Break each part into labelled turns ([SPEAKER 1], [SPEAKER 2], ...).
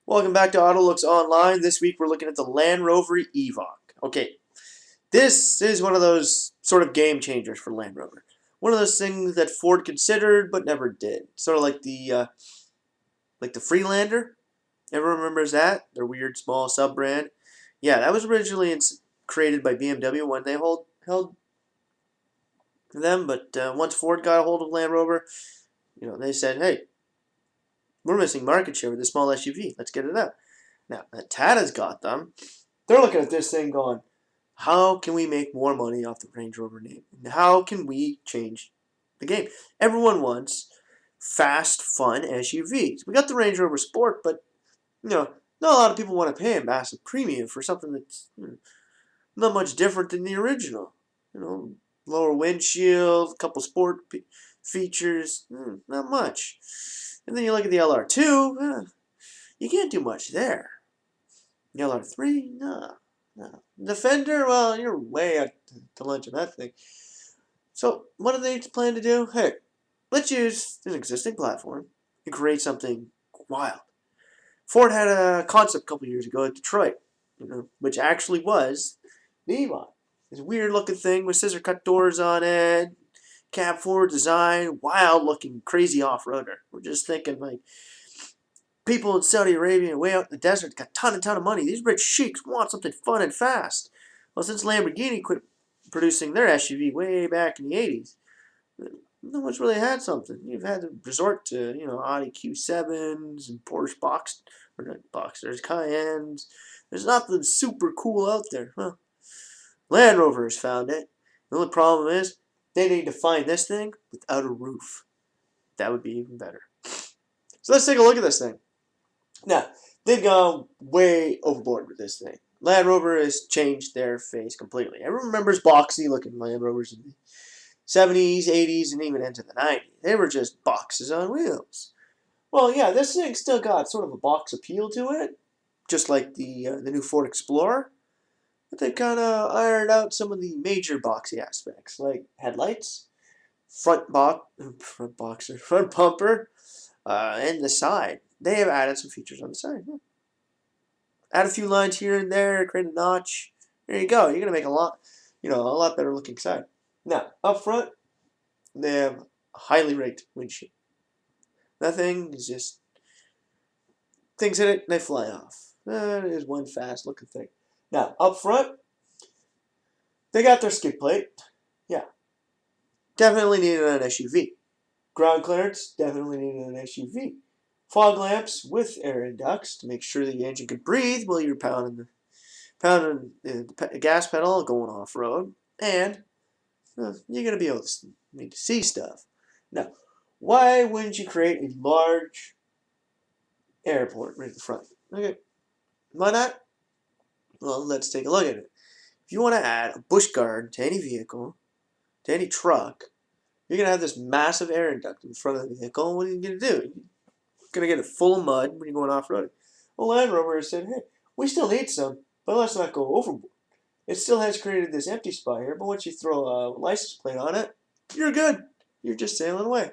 [SPEAKER 1] Welcome back to AutoLooks Online. This week we're looking at the Land Rover Evoque. Okay, this is one of those sort of game changers for Land Rover. One of those things that Ford considered but never did. Sort of like the Freelander. Everyone remembers that? Their weird small sub brand. Yeah, that was originally created by BMW when they held them, but once Ford got a hold of Land Rover, they said, hey, we're missing market share with this small SUV. Let's get it up. Now, Tata's got them. They're looking at this thing going, how can we make more money off the Range Rover name? How can we change the game? Everyone wants fast, fun SUVs. We got the Range Rover Sport, but, not a lot of people want to pay a massive premium for something that's not much different than the original. Lower windshield, a couple sport features, not much. And then you look at the LR2, you can't do much there. The LR3, no. Defender, well, you're way out to lunch on that thing. So what do they plan to do? Hey, let's use an existing platform and create something wild. Ford had a concept a couple years ago at Detroit, which actually was the Evoque. This weird looking thing with scissor cut doors on it, cab forward design, wild looking, crazy off-roader. We're just thinking like people in Saudi Arabia way out in the desert got a ton of money. These rich sheiks want something fun and fast. Well, since Lamborghini quit producing their SUV way back in the 80s, no one's really had something. You've had to resort to, Audi Q7s and Porsche Boxsters, Cayennes. There's nothing super cool out there. Well, Land Rover has found it. The only problem is they need to find this thing without a roof. That would be even better. So let's take a look at this thing. Now, they've gone way overboard with this thing. Land Rover has changed their face completely. Everyone remembers boxy looking Land Rovers in the 70s, 80s, and even into the 90s. They were just boxes on wheels. Well, yeah, this thing still got sort of a box appeal to it, just like the new Ford Explorer. But they've kind of ironed out some of the major boxy aspects, like headlights, front bumper, and the side. They have added some features on the side. Add a few lines here and there, create a notch. There you go. You're gonna make a lot better looking side. Now, up front, they have a highly raked windshield. That thing is just things hit it, and they fly off. That is one fast looking thing. Now, up front, they got their skid plate. Yeah. Definitely needed an SUV. Ground clearance, definitely needed an SUV. Fog lamps with air ducts to make sure the engine could breathe while you're pounding the gas pedal going off-road. And you're going to be able to see stuff. Now, why wouldn't you create a large airport right in the front? Okay. Why not? Well, let's take a look at it. If you want to add a bush guard to any vehicle, to any truck, you're going to have this massive air duct in front of the vehicle. What are you going to do? You're going to get it full of mud when you're going off-roading. Well, Land Rover said, hey, we still need some, but let's not go overboard. It still has created this empty spot here, but once you throw a license plate on it, you're good. You're just sailing away.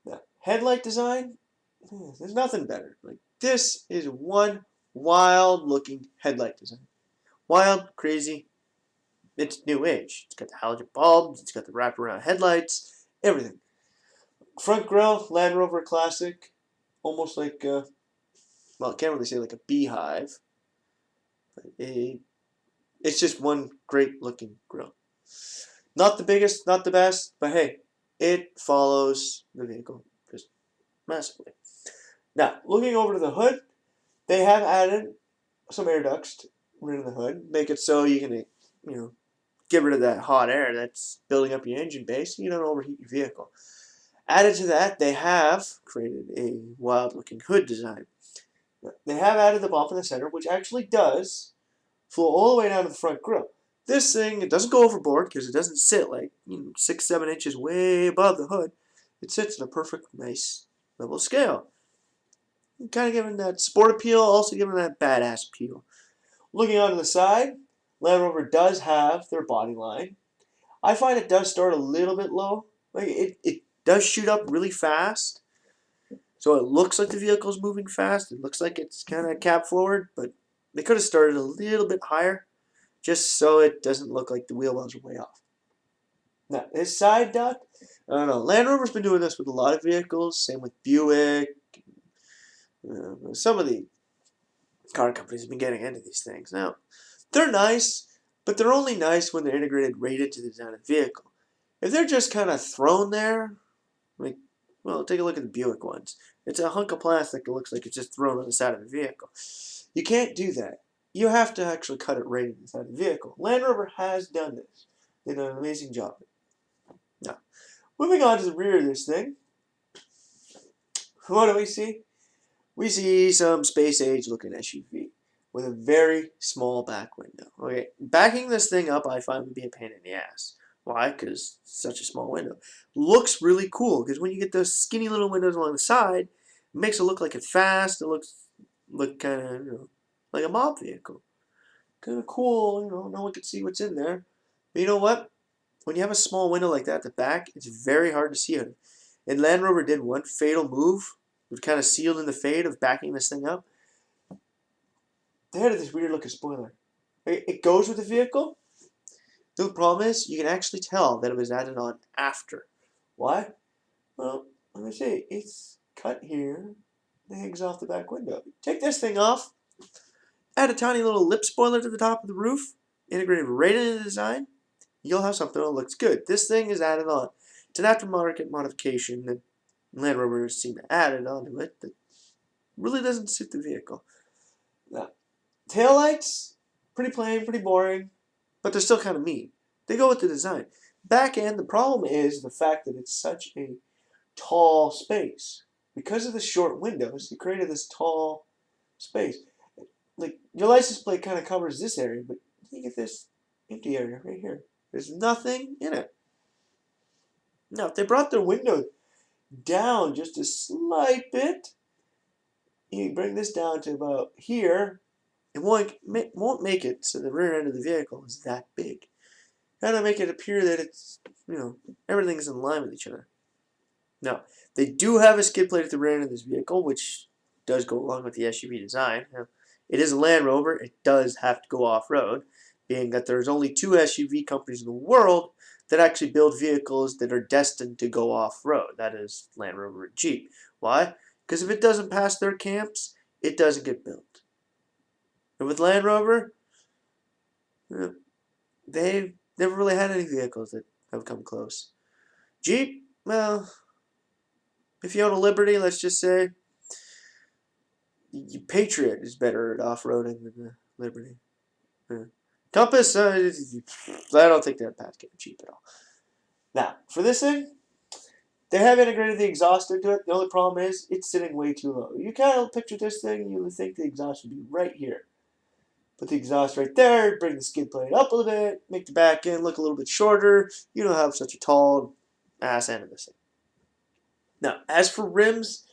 [SPEAKER 1] Now, headlight design, there's nothing better. Like, this is one wild-looking headlight design. Wild, crazy. It's new age. It's got the halogen bulbs. It's got the wraparound headlights. Everything. Front grille, Land Rover Classic. Almost like, I can't really say like a beehive. But it's just one great-looking grille. Not the biggest, not the best, but hey, it follows the vehicle just massively. Now, looking over to the hood, they have added some air ducts right in the hood. Make it so you can, get rid of that hot air that's building up your engine base so you don't overheat your vehicle. Added to that, they have created a wild-looking hood design. They have added the bump in the center, which actually does flow all the way down to the front grille. This thing, it doesn't go overboard because it doesn't sit like 6-7 inches way above the hood. It sits in a perfect, nice level scale. Kind of giving that sport appeal, also giving that badass appeal. Looking onto the side, Land Rover does have their body line. I find it does start a little bit low. Like it does shoot up really fast. So it looks like the vehicle's moving fast. It looks like it's kind of cab forward, but they could have started a little bit higher just so it doesn't look like the wheel wells are way off. Now, this side duct, I don't know. Land Rover's been doing this with a lot of vehicles. Same with Buick. Some of the car companies have been getting into these things. Now, they're nice, but they're only nice when they're integrated right into the design of the vehicle. If they're just kind of thrown there, like, well, take a look at the Buick ones. It's a hunk of plastic that looks like it's just thrown on the side of the vehicle. You can't do that. You have to actually cut it right inside the vehicle. Land Rover has done this. They did an amazing job. Now, moving on to the rear of this thing, what do we see? We see some space-age looking SUV with a very small back window. Okay, backing this thing up I find would be a pain in the ass. Why? Because it's such a small window. Looks really cool because when you get those skinny little windows along the side, it makes it look like it's fast. It looks kind of like a mob vehicle. Kind of cool, no one can see what's in there. But you know what? When you have a small window like that at the back, it's very hard to see it. And Land Rover did one fatal move. It was kind of sealed in the fade of backing this thing up. They had this weird looking spoiler. It goes with the vehicle. The problem is, you can actually tell that it was added on after. Why? Well, let me see. It's cut here. It hangs off the back window. Take this thing off. Add a tiny little lip spoiler to the top of the roof. Integrated right into the design. You'll have something that looks good. This thing is added on. It's an aftermarket modification that Land Rover seemed to add it onto it that really doesn't suit the vehicle. Now, taillights, pretty plain, pretty boring, but they're still kind of mean. They go with the design. Back end, the problem is the fact that it's such a tall space. Because of the short windows, you created this tall space. Like, your license plate kind of covers this area, but you get this empty area right here. There's nothing in it. Now, if they brought their window down just a slight bit, you bring this down to about here, it won't make it so the rear end of the vehicle is that big. Gotta make it appear that it's, everything's in line with each other. Now, they do have a skid plate at the rear end of this vehicle, which does go along with the SUV design. Now, it is a Land Rover. It does have to go off-road, being that there's only 2 SUV companies in the world that actually build vehicles that are destined to go off-road. That is Land Rover and Jeep. Why? Because if it doesn't pass their camps, it doesn't get built. And with Land Rover, they've never really had any vehicles that have come close. Jeep, well, if you own a Liberty, let's just say, Patriot is better at off-roading than the Liberty. Compass, I don't think they're pass getting cheap at all. Now, for this thing, they have integrated the exhaust into it. The only problem is it's sitting way too low. You kind of picture this thing, you would think the exhaust would be right here. Put the exhaust right there, bring the skid plate up a little bit, make the back end look a little bit shorter. You don't have such a tall ass end of this thing. Now, as for rims,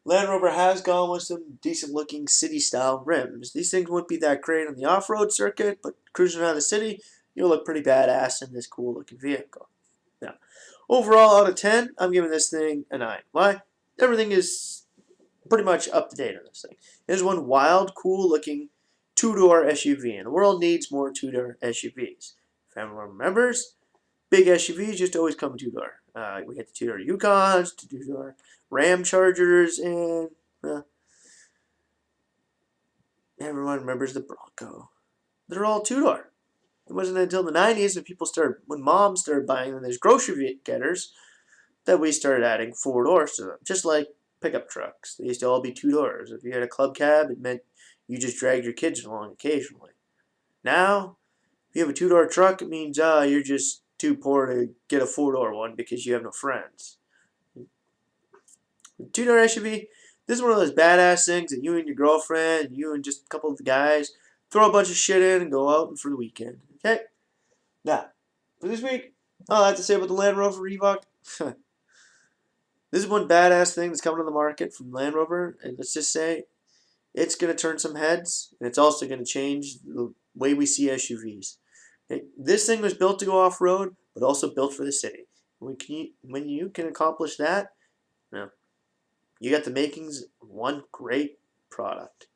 [SPEAKER 1] Land Rover has gone with some decent looking city style rims. These things wouldn't be that great on the off-road circuit, but cruising around the city, you'll look pretty badass in this cool looking vehicle. Now, overall out of 10, I'm giving this thing a 9. Why? Everything is pretty much up to date on this thing. It is one wild, cool looking 2-door SUV, and the world needs more 2-door SUVs. If everyone remembers, big SUVs used to always come 2-door. We had the 2-door Yukons, the 2-door Ram Chargers, and everyone remembers the Bronco. They're all 2-door. It wasn't until the 90s when moms started buying them as grocery getters that we started adding 4 doors to them, just like pickup trucks. They used to all be 2 doors. If you had a club cab, it meant you just dragged your kids along occasionally. Now, if you have a 2-door truck, it means you're just too poor to get a 4-door one because you have no friends. 2-door SUV, this is one of those badass things that you and your girlfriend, you and just a couple of the guys, throw a bunch of shit in and go out for the weekend. Okay? Now, for this week, all I have to say about the Land Rover Evoque, this is one badass thing that's coming to the market from Land Rover, and let's just say, it's going to turn some heads, and it's also going to change the way we see SUVs. Okay? This thing was built to go off-road, but also built for the city. When you can accomplish that, You got the makings of one great product.